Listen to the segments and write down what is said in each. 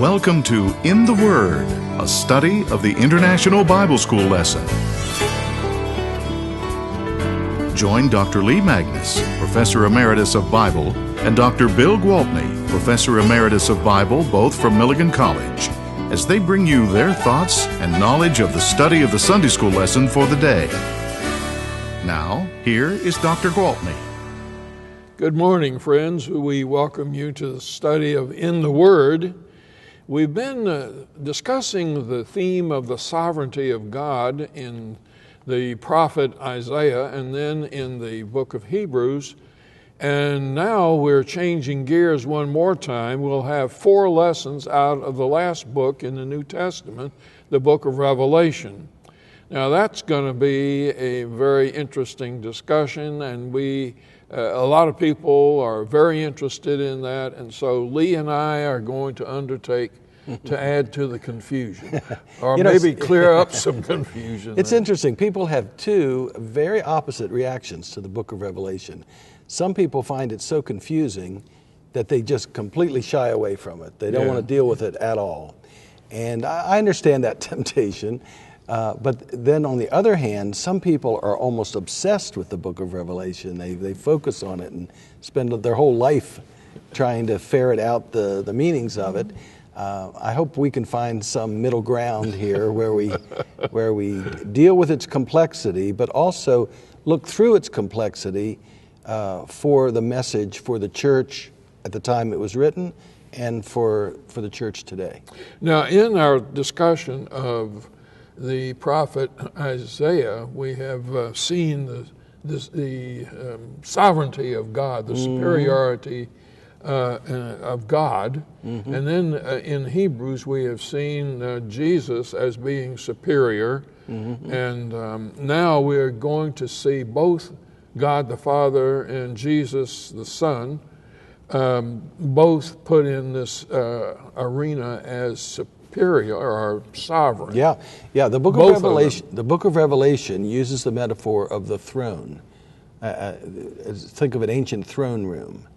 Welcome to In the Word, a study of the International Bible School lesson. Join Dr. Lee Magnus, Professor Emeritus of Bible, and Dr. Bill Gwaltney, Professor Emeritus of Bible, both from Milligan College, as they bring you their thoughts and knowledge of the study of the Sunday School lesson for the day. Now, here is Dr. Gwaltney. Good morning, friends. We welcome you to the study of In the Word. We've been discussing the theme of the sovereignty of God in the prophet Isaiah and then in the book of Hebrews. And now we're changing gears one more time. We'll have 4 lessons out of the last book in the New Testament, the book of Revelation. Now that's going to be a very interesting discussion, and a lot of people are very interested in that, and so Lee and I are going to undertake to add to the confusion, or maybe clear up some confusion. It's interesting. People have 2 very opposite reactions to the book of Revelation. Some people find it so confusing that they just completely shy away from it. They don't want to deal with it at all. And I understand that temptation. But then on the other hand, some people are almost obsessed with the book of Revelation. They focus on it and spend their whole life trying to ferret out the meanings of it. I hope we can find some middle ground here where we deal with its complexity, but also look through its complexity for the message for the church at the time it was written and for the church today. Now, in our discussion of the prophet Isaiah, we have seen the sovereignty of God, the superiority of God. And then in Hebrews, we have seen Jesus as being superior. And now we're going to see both God the Father and Jesus the Son both put in this arena as superior or sovereign. Yeah. The book of Revelation uses the metaphor of the throne. Think of an ancient throne room,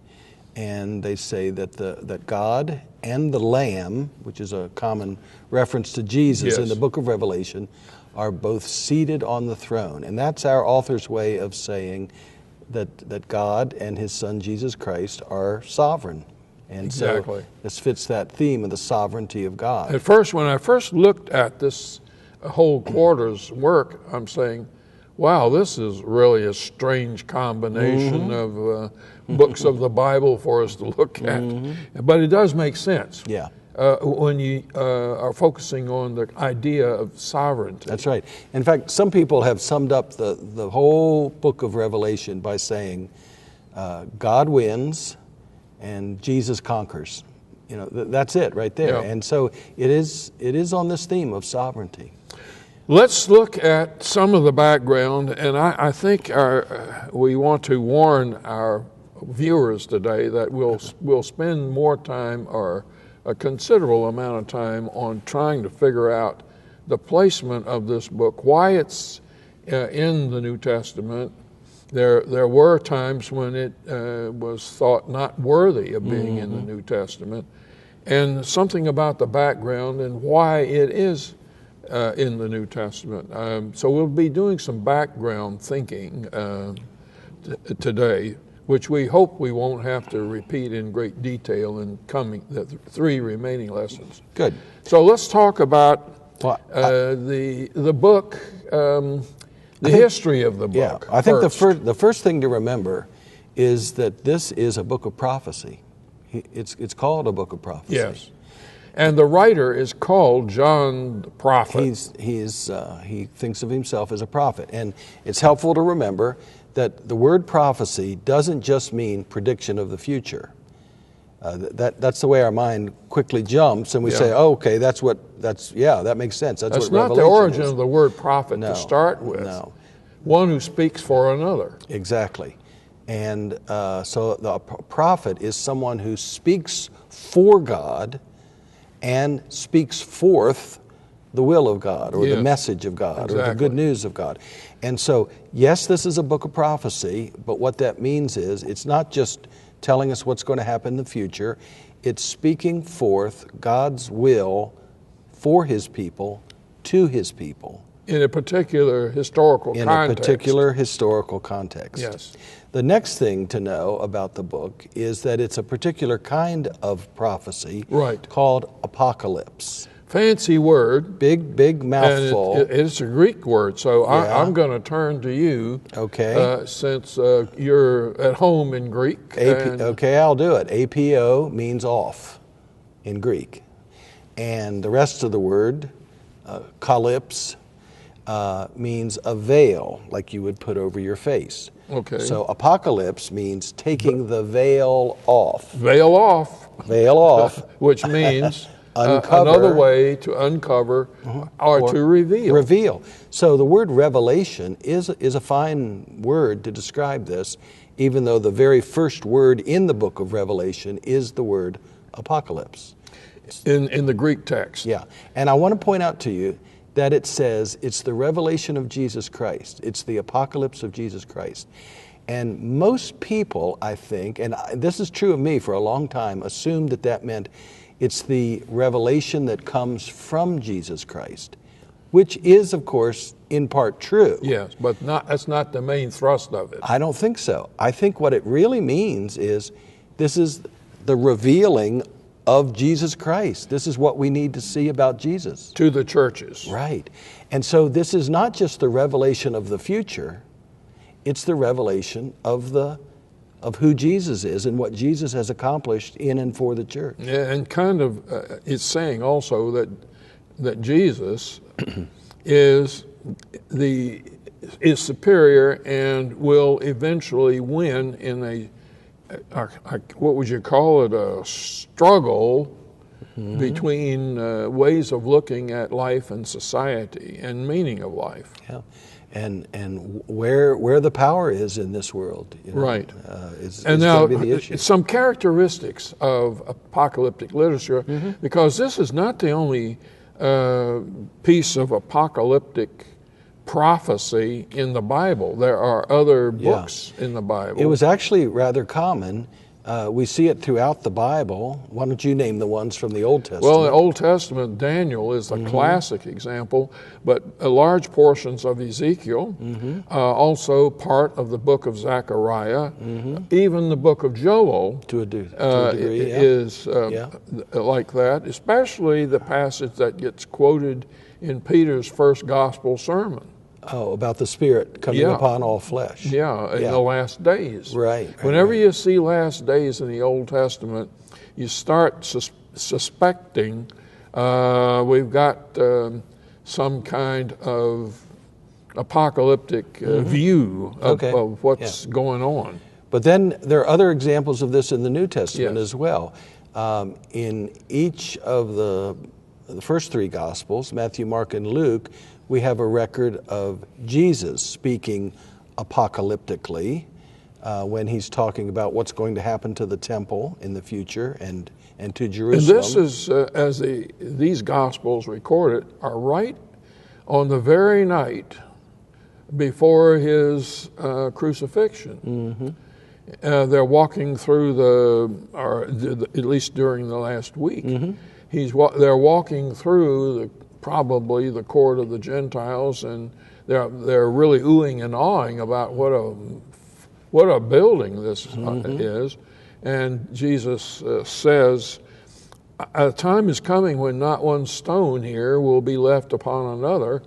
and they say that God and the Lamb, which is a common reference to Jesus in the book of Revelation, are both seated on the throne, and that's our author's way of saying that God and His Son Jesus Christ are sovereign. And so this fits that theme of the sovereignty of God. At first, when I first looked at this whole quarter's work, I'm saying, wow, this is really a strange combination of books of the Bible for us to look at. But it does make sense when you are focusing on the idea of sovereignty. That's right. In fact, some people have summed up the whole book of Revelation by saying, God wins and Jesus conquers. That's it right there. And so it is on this theme of sovereignty. Let's look at some of the background, and I think we want to warn our viewers today that we'll spend more time, or a considerable amount of time, on trying to figure out the placement of this book, why it's in the New Testament. There were times when it was thought not worthy of being in the New Testament, and something about the background and why it is in the New Testament. So we'll be doing some background thinking today, which we hope we won't have to repeat in great detail in the 3 remaining lessons. Good. So let's talk about the book. The history of the book. I think the first thing to remember is that this is a book of prophecy. It's called a book of prophecy. Yes, and the writer is called John the prophet. He thinks of himself as a prophet, and it's helpful to remember that the word prophecy doesn't just mean prediction of the future. That's the way our mind quickly jumps, and we say, "Oh, okay, that makes sense. That's what not Revelation the origin is." of the word prophet to start with. No, one who speaks for another. Exactly, and so the prophet is someone who speaks for God and speaks forth the will of God, or the message of God, or the good news of God. And so, yes, this is a book of prophecy, but what that means is it's not just telling us what's going to happen in the future. It's speaking forth God's will for His people, to His people. In a particular historical context. In a particular historical context. Yes. The next thing to know about the book is that it's a particular kind of prophecy called apocalypse. Fancy word. Big mouthful. And it's a Greek word, so I'm going to turn to you. Okay. Since you're at home in Greek. Okay, I'll do it. APO means off in Greek. And the rest of the word, kalyps, means a veil, like you would put over your face. Okay. So apocalypse means taking the veil off. Veil off. Veil off. Which means uncover, another way to uncover or to reveal. Reveal. So the word revelation is a fine word to describe this, even though the very first word in the book of Revelation is the word apocalypse. In the Greek text. Yeah. And I want to point out to you that it says it's the revelation of Jesus Christ. It's the apocalypse of Jesus Christ. And most people, I think, and this is true of me for a long time, assumed that meant it's the revelation that comes from Jesus Christ, which is, of course, in part true. Yes, but that's not the main thrust of it. I don't think so. I think what it really means is this is the revealing of Jesus Christ. This is what we need to see about Jesus. To the churches. Right. And so this is not just the revelation of the future, it's the revelation of who Jesus is and what Jesus has accomplished in and for the church. Yeah, and kind of it's saying also that Jesus is superior and will eventually win in what would you call it, a struggle between ways of looking at life and society and meaning of life. Yeah, and where the power is in this world, right? Is and now going to be the issue. Some characteristics of apocalyptic literature, because this is not the only piece of apocalyptic prophecy in the Bible. There are other books in the Bible. It was actually rather common. We see it throughout the Bible. Why don't you name the ones from the Old Testament? Well, the Old Testament, Daniel is the classic example, but large portions of Ezekiel, also part of the book of Zechariah, even the book of Joel to a degree, is like that, especially the passage that gets quoted in Peter's first gospel sermon. Oh, about the Spirit coming upon all flesh. Yeah, in the last days. Right. Whenever you see last days in the Old Testament, you start suspecting we've got some kind of apocalyptic view of what's going on. But then there are other examples of this in the New Testament as well. In each of the first three Gospels, Matthew, Mark, and Luke, we have a record of Jesus speaking apocalyptically when he's talking about what's going to happen to the temple in the future and to Jerusalem. And this is, as these Gospels record it, are right on the very night before his crucifixion. They're walking through at least during the last week. They're walking through probably the court of the Gentiles, and they're really oohing and awing about what a building this is. And Jesus says, "A time is coming when not one stone here will be left upon another."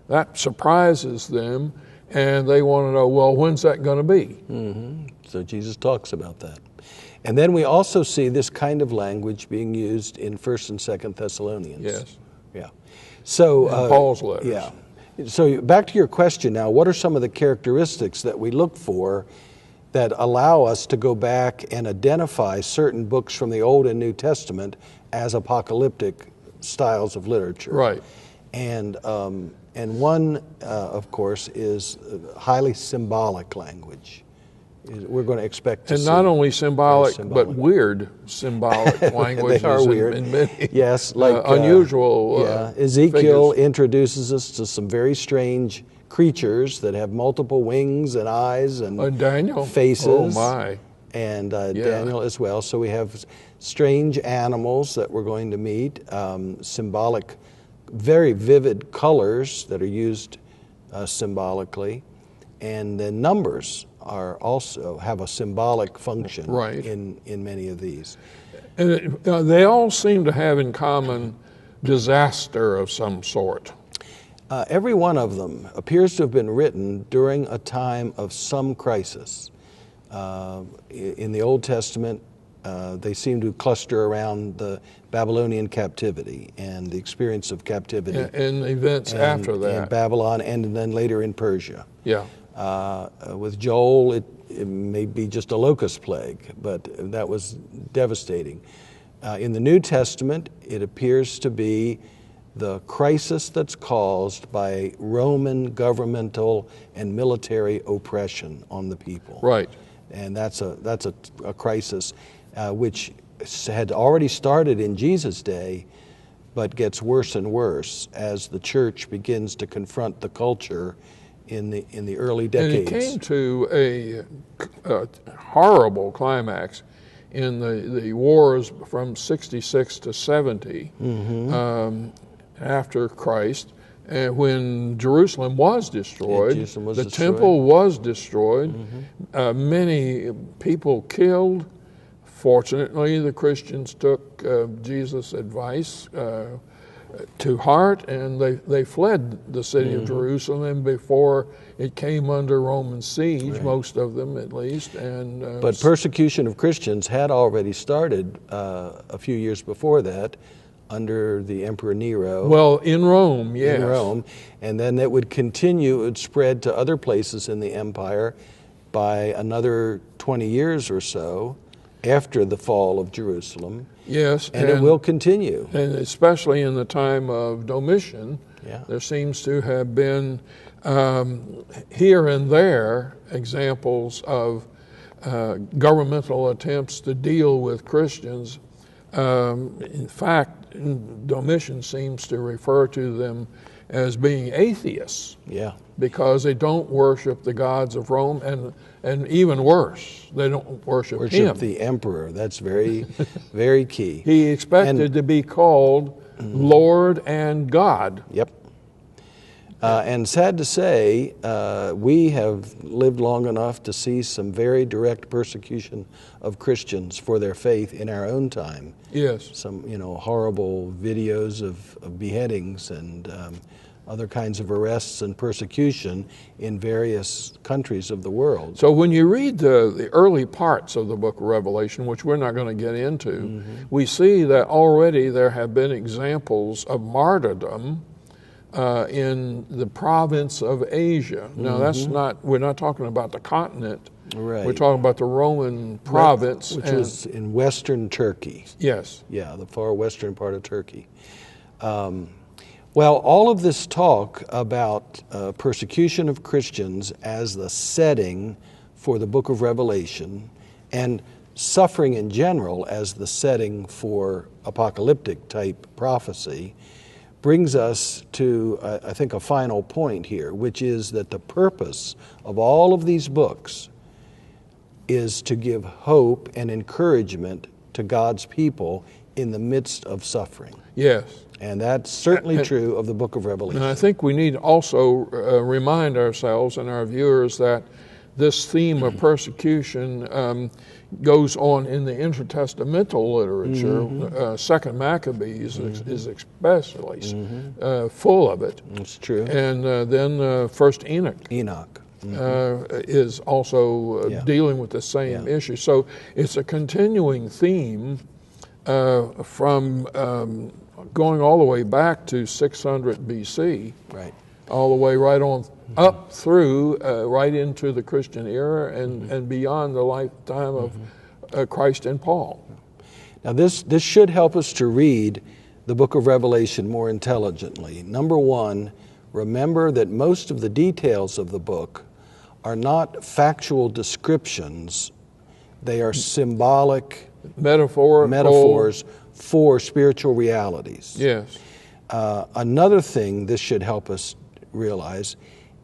That surprises them, and they want to know, well, when's that going to be? So Jesus talks about that. And then we also see this kind of language being used in 1st and 2nd Thessalonians. Yes. Yeah. So Paul's letters. Yeah. So back to your question now, what are some of the characteristics that we look for that allow us to go back and identify certain books from the Old and New Testament as apocalyptic styles of literature? Right. And one, of course, is highly symbolic language. We're going to expect to see. And not only symbolic, but weird symbolic language. They are weird. In many like unusual. Ezekiel figures. introduces us to some very strange creatures that have multiple wings and eyes and Daniel. faces. Oh my! and Daniel as well. So we have strange animals that we're going to meet, symbolic, very vivid colors that are used symbolically, and then numbers are also have a symbolic function in many of these. And they all seem to have in common disaster of some sort. Every one of them appears to have been written during a time of some crisis. In the Old Testament, they seem to cluster around the Babylonian captivity and the experience of captivity. And events after that. In Babylon and then later in Persia. Yeah. With Joel, it may be just a locust plague, but that was devastating. In the New Testament, it appears to be the crisis that's caused by Roman governmental and military oppression on the people. Right. And that's a crisis which had already started in Jesus' day, but gets worse and worse as the church begins to confront the culture in the early decades. And it came to a horrible climax in the wars from 66 to 70 after Christ, when Jerusalem was destroyed. The temple was destroyed. Many people killed. Fortunately, the Christians took Jesus' advice to heart, and they fled the city of Jerusalem before it came under Roman siege, most of them at least. And but persecution of Christians had already started a few years before that under the Emperor Nero. Well, in Rome, yes. In Rome, and then it would continue, it would spread to other places in the empire by another 20 years or so after the fall of Jerusalem. Yes. And it will continue. And especially in the time of Domitian, there seems to have been here and there examples of governmental attempts to deal with Christians. In fact, Domitian seems to refer to them as being atheists. Yeah. Because they don't worship the gods of Rome, and even worse, they don't worship him. The emperor. That's very, very key. He expected to be called Lord and God. Yep. And sad to say, we have lived long enough to see some very direct persecution of Christians for their faith in our own time. Yes. Some, horrible videos of beheadings and other kinds of arrests and persecution in various countries of the world. So when you read the early parts of the book of Revelation, which we're not going to get into, we see that already there have been examples of martyrdom in the province of Asia. Now we're not talking about the continent. Right. We're talking about the Roman province. Which was in western Turkey. Yes. Yeah, the far western part of Turkey. Well, all of this talk about persecution of Christians as the setting for the book of Revelation, and suffering in general as the setting for apocalyptic type prophecy, brings us to, I think, a final point here, which is that the purpose of all of these books is to give hope and encouragement to God's people in the midst of suffering. Yes. And that's certainly true of the book of Revelation. And I think we need also remind ourselves and our viewers that this theme of persecution goes on in the intertestamental literature. Second Maccabees is especially full of it. It's true. And then First Enoch. Is also dealing with the same issue. So it's a continuing theme from going all the way back to 600 BC, right, all the way right on up through right into the Christian era and beyond the lifetime of Christ and Paul. Now this should help us to read the book of Revelation more intelligently. Number one, remember that most of the details of the book are not factual descriptions. They are symbolic metaphors for spiritual realities. Yes. Another thing this should help us realize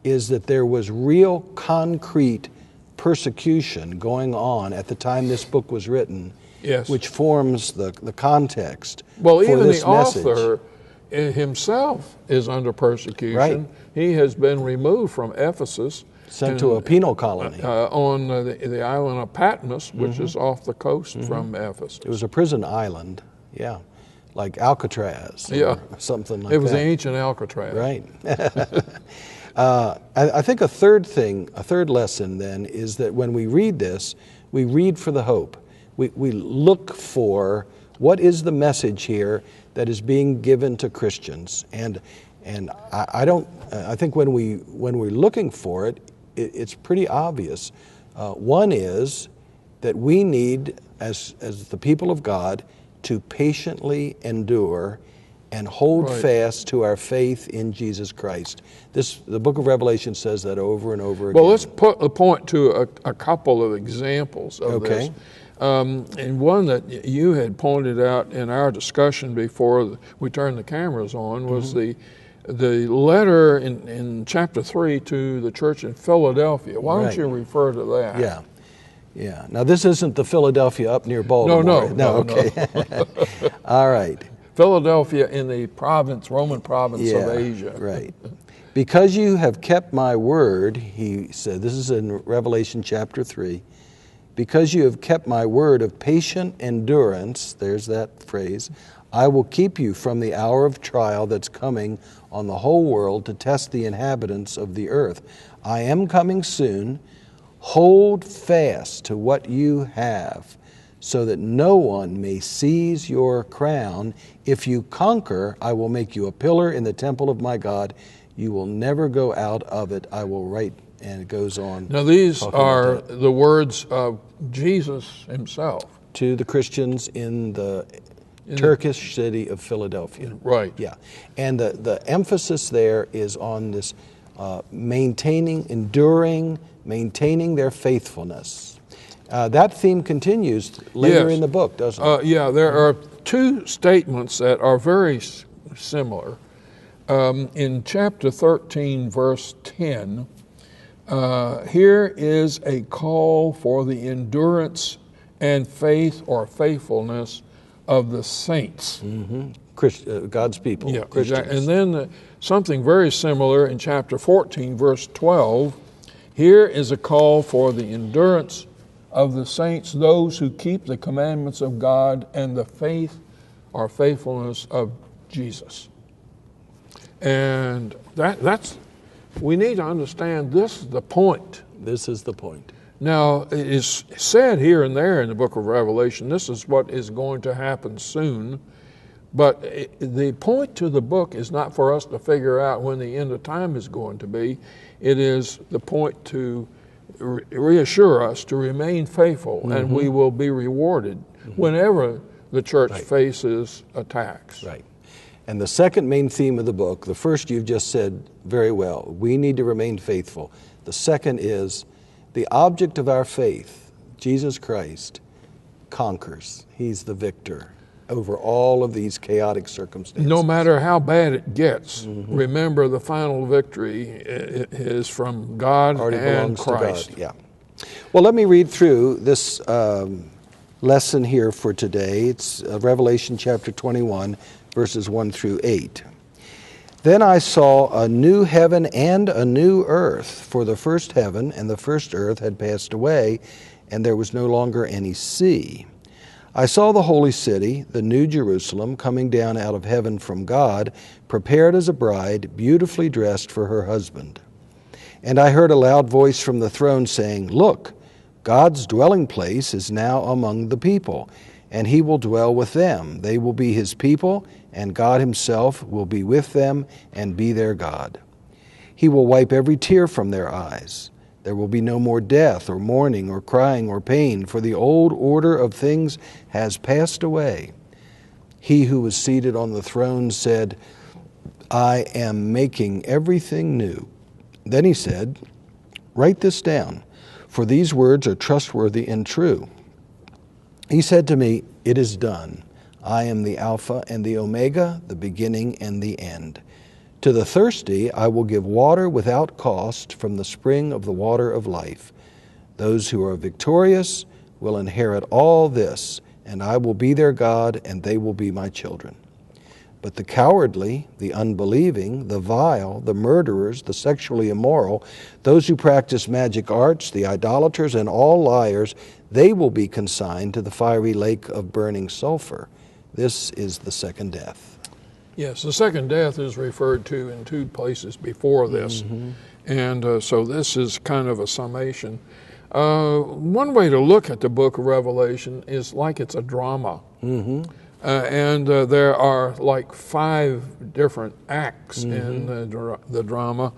is that there was real concrete persecution going on at the time this book was written, Yes. which forms the context Well, for even this the message. author himself is under persecution. Right. He has been removed from Ephesus. Sent to a penal colony. On the island of Patmos, which is off the coast from Ephesus. It was a prison island, yeah, like Alcatraz or Yeah. something like It was that. the ancient Alcatraz. Right. I think a third lesson then is that when we read this, we read for the hope. We look for what is the message here that is being given to Christians. And I think when we're looking for it, it's pretty obvious. One is that we need, as the people of God, to patiently endure and hold Right. fast to our faith in Jesus Christ. The book of Revelation says that over and over again. Well, let's point to a couple of examples of Okay. this. And one that you had pointed out in our discussion before we turned the cameras on was the letter in chapter 3 to the church in Philadelphia. Why don't Right. you refer to that? Yeah. Now, this isn't the Philadelphia up near Baltimore. No. Okay. All right. Philadelphia in the Roman province of Asia. Right. Because you have kept my word, he said, this is in Revelation chapter 3, because you have kept my word of patient endurance, there's that phrase, I will keep you from the hour of trial that's coming on the whole world to test the inhabitants of the earth. I am coming soon. Hold fast to what you have, so that no one may seize your crown. If you conquer, I will make you a pillar in the temple of my God. You will never go out of it. I will write, and it goes on. Now, these talking are about that. the words of Jesus himself. To the Christians in the Turkish city of Philadelphia. Right. Yeah. And the emphasis there is on this maintaining, enduring, maintaining their faithfulness. That theme continues later Yes. in the book, doesn't it? Yeah, there are two statements that are very similar. In chapter 13, verse 10, here is a call for the endurance and faith or faithfulness of the saints. God's people, Yeah, Christians. exactly. And then something very similar in chapter 14, verse 12. Here is a call for the endurance of the saints, those who keep the commandments of God and the faith or faithfulness of Jesus. And we need to understand this is the point. This is the point. Now, it is said here and there in the book of Revelation, this is what is going to happen soon. But the point to the book is not for us to figure out when the end of time is going to be. It is the point to reassure us to remain faithful, and we will be rewarded whenever the church faces attacks. Right. And the second main theme of the book, the first you've just said very well, we need to remain faithful. The second is the object of our faith, Jesus Christ, conquers. He's the victor over all of these chaotic circumstances. No matter how bad it gets, remember the final victory is from God Already and belongs Christ. to God. Yeah. Well, let me read through this lesson here for today. It's Revelation chapter 21, verses 1 through 8. Then I saw a new heaven and a new earth, for the first heaven and the first earth had passed away, and there was no longer any sea. I saw the holy city, the new Jerusalem, coming down out of heaven from God, prepared as a bride, beautifully dressed for her husband. And I heard a loud voice from the throne saying, Look, God's dwelling place is now among the people, and he will dwell with them. They will be his people, and God himself will be with them and be their God. He will wipe every tear from their eyes. There will be no more death or mourning or crying or pain, for the old order of things has passed away. He who was seated on the throne said, I am making everything new. Then he said, Write this down, for these words are trustworthy and true. He said to me, It is done. I am the Alpha and the Omega, the beginning and the end. To the thirsty I will give water without cost from the spring of the water of life. Those who are victorious will inherit all this, and I will be their God, and they will be my children. But the cowardly, the unbelieving, the vile, the murderers, the sexually immoral, those who practice magic arts, the idolaters, and all liars, they will be consigned to the fiery lake of burning sulfur. This is the second death. Yes, the second death is referred to in two places before this. And so this is kind of a summation. One way to look at the book of Revelation is like it's a drama. And there are like 5 different acts in the drama.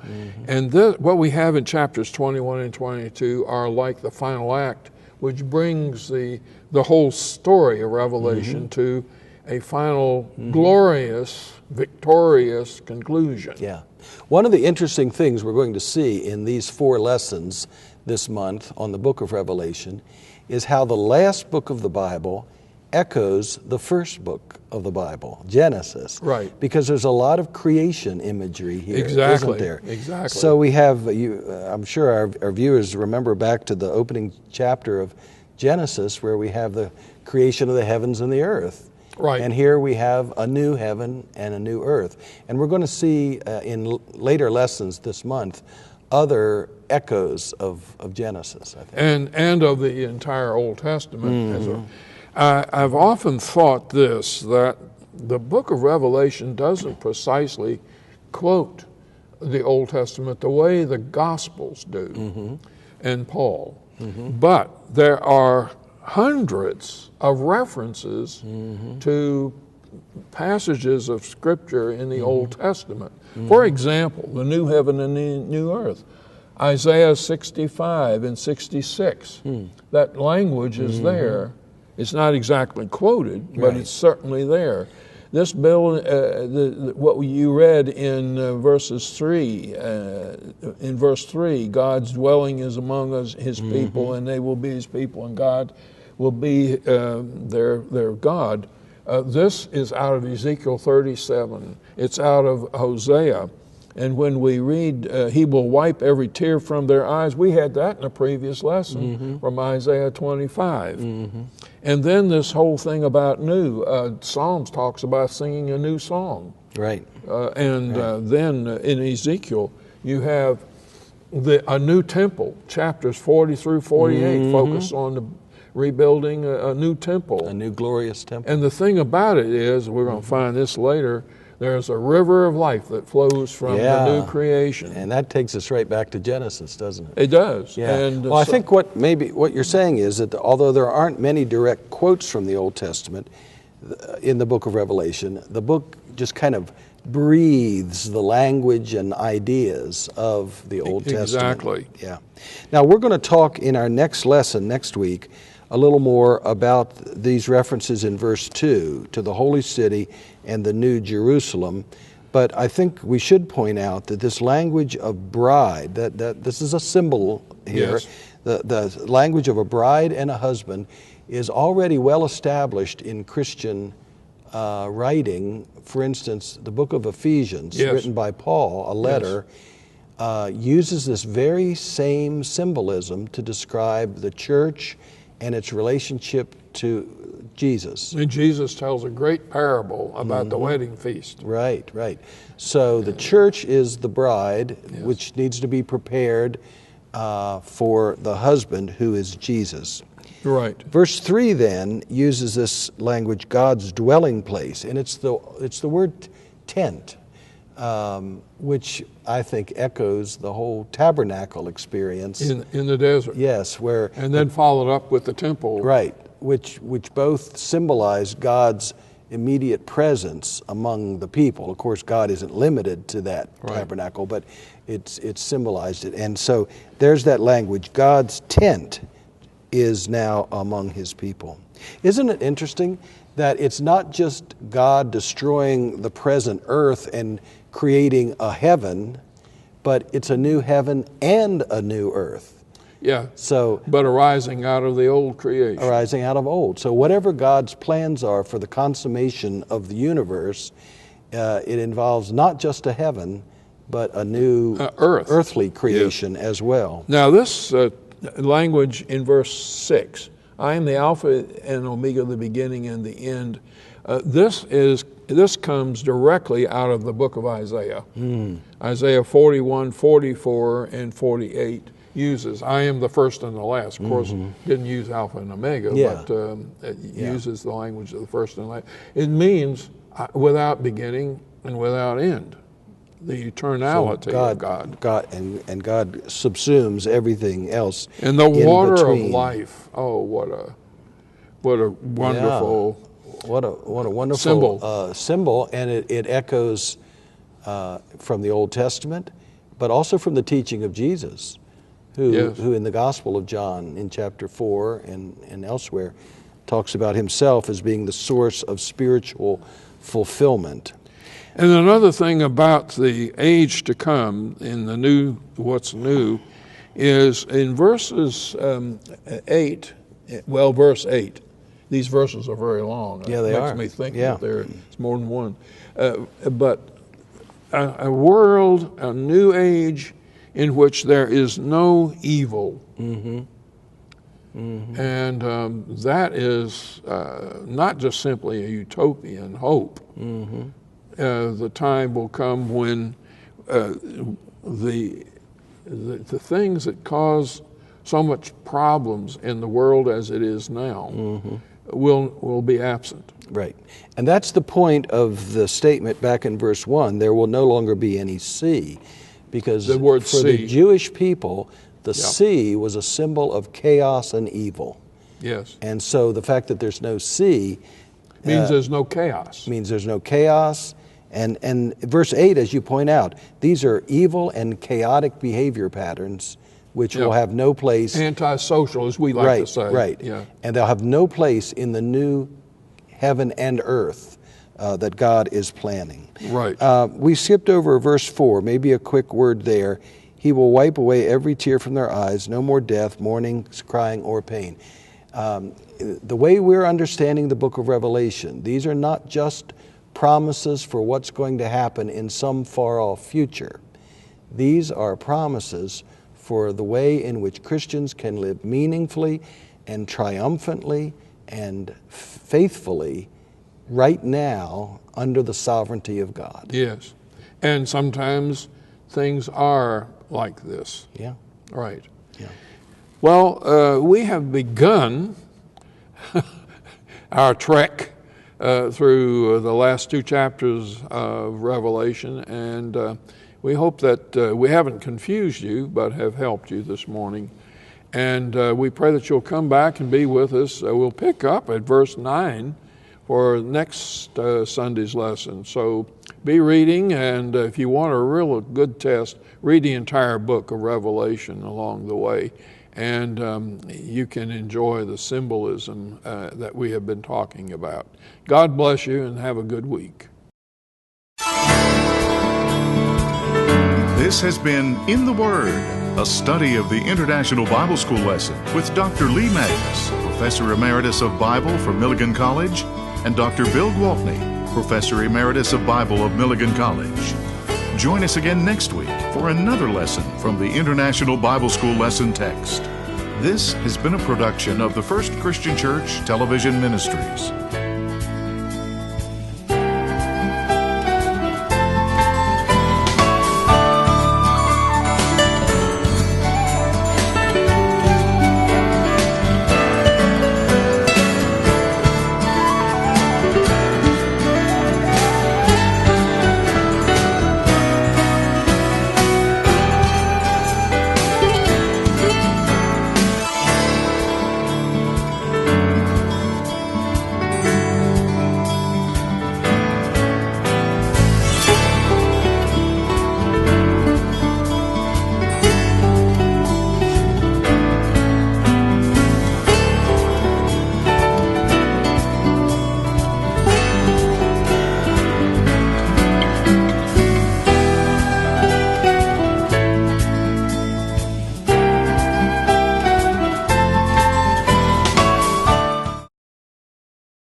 And what we have in chapters 21 and 22 are like the final act, which brings the whole story of Revelation to a final glorious, victorious conclusion. Yeah. One of the interesting things we're going to see in these 4 lessons this month on the book of Revelation is how the last book of the Bible echoes the first book of the Bible, Genesis. Right. Because there's a lot of creation imagery here, Exactly. isn't there? Exactly. So we have, I'm sure our viewers remember back to the opening chapter of Genesis where we have the creation of the heavens and the earth. Right. And here we have a new heaven and a new earth. And we're going to see in later lessons this month other echoes of Genesis, I think. And of the entire Old Testament. I've often thought this, that the book of Revelation doesn't precisely quote the Old Testament the way the Gospels do and Paul. But there are hundreds of references to passages of Scripture in the Old Testament. For example, the new heaven and the new earth. Isaiah 65 and 66. That language is there. It's not exactly quoted, but it's certainly there. This bill, what you read in verses 3, in verse 3, God's dwelling is among us, His people, and they will be His people, and God will be their God. This is out of Ezekiel 37. It's out of Hosea. And when we read, He will wipe every tear from their eyes, we had that in a previous lesson from Isaiah 25. And then this whole thing about new, Psalms talks about singing a new song. Right. Then in Ezekiel, you have a new temple, chapters 40 through 48 focus on the rebuilding a new temple. A new glorious temple. And the thing about it is, we're going to find this later, there's a river of life that flows from the new creation. And that takes us right back to Genesis, doesn't it? It does. Yeah. And well, I think what you're saying is that although there aren't many direct quotes from the Old Testament in the book of Revelation, the book just kind of breathes the language and ideas of the Old Testament. Exactly. Yeah. Now, we're going to talk in our next lesson next week a little more about these references in verse 2 to the holy city and the new Jerusalem. But I think we should point out that this language of bride, that this is a symbol here, the language of a bride and a husband is already well established in Christian writing. For instance, the book of Ephesians, written by Paul, a letter, uses this very same symbolism to describe the church and its relationship to Jesus. And Jesus tells a great parable about the wedding feast. Right, right. So the church is the bride, which needs to be prepared for the husband, who is Jesus. Right. Verse 3 then uses this language, God's dwelling place, and it's the word tent, which I think echoes the whole tabernacle experience in the desert. Yes, where and then followed up with the temple. Right, which both symbolize God's immediate presence among the people. Of course, God isn't limited to that tabernacle, but it's symbolized it. And so there's that language. God's tent is now among His people. Isn't it interesting that it's not just God destroying the present earth and creating a heaven, but it's a new heaven and a new earth. Yeah. So, but arising out of the old creation. Arising out of old. So whatever God's plans are for the consummation of the universe, it involves not just a heaven, but a new earthly creation as well. Now this language in verse 6. I am the Alpha and Omega, the beginning and the end. This comes directly out of the book of Isaiah. Isaiah 41, 44, and 48 uses, I am the first and the last. Of course, didn't use Alpha and Omega, but it uses the language of the first and last. It means without beginning and without end. The eternality of God. God subsumes everything else. And the water between. of life. Oh, what a wonderful, what a wonderful symbol, and it echoes from the Old Testament, but also from the teaching of Jesus, who in the Gospel of John in chapter 4 and elsewhere talks about himself as being the source of spiritual fulfillment. And another thing about the age to come in the new, what's new, is in verses 8, verse 8. These verses are very long. Yeah, they are. It makes me think that it's more than one. But a world, a new age in which there is no evil. And that is not just simply a utopian hope. The time will come when the things that cause so much problems in the world as it is now will be absent. Right. And that's the point of the statement back in verse 1, there will no longer be any sea. Because the word for the Jewish people, the sea was a symbol of chaos and evil. Yes. And so the fact that there's no sea means there's no chaos. Means there's no chaos. And verse 8, as you point out, these are evil and chaotic behavior patterns which will have no place. Antisocial, as we like to say. Right. Yeah. And they'll have no place in the new heaven and earth that God is planning. Right. We skipped over verse 4, maybe a quick word there. He will wipe away every tear from their eyes, no more death, mourning, crying, or pain. The way we're understanding the book of Revelation, these are not just promises for what's going to happen in some far-off future. These are promises for the way in which Christians can live meaningfully and triumphantly and faithfully right now under the sovereignty of God. Yes. And sometimes things are like this. Yeah. Right. Yeah. Well, we have begun our trek through the last 2 chapters of Revelation, and we hope that we haven't confused you, but have helped you this morning. And we pray that you'll come back and be with us. We'll pick up at verse 9 for next Sunday's lesson. So be reading, and if you want a real good test, read the entire book of Revelation along the way, and you can enjoy the symbolism that we have been talking about. God bless you, and have a good week. This has been In the Word, a study of the International Bible School lesson with Dr. Lee Magnus, Professor Emeritus of Bible from Milligan College, and Dr. Bill Gwaltney, Professor Emeritus of Bible of Milligan College. Join us again next week for another lesson from the International Bible School lesson text. This has been a production of the First Christian Church Television Ministries.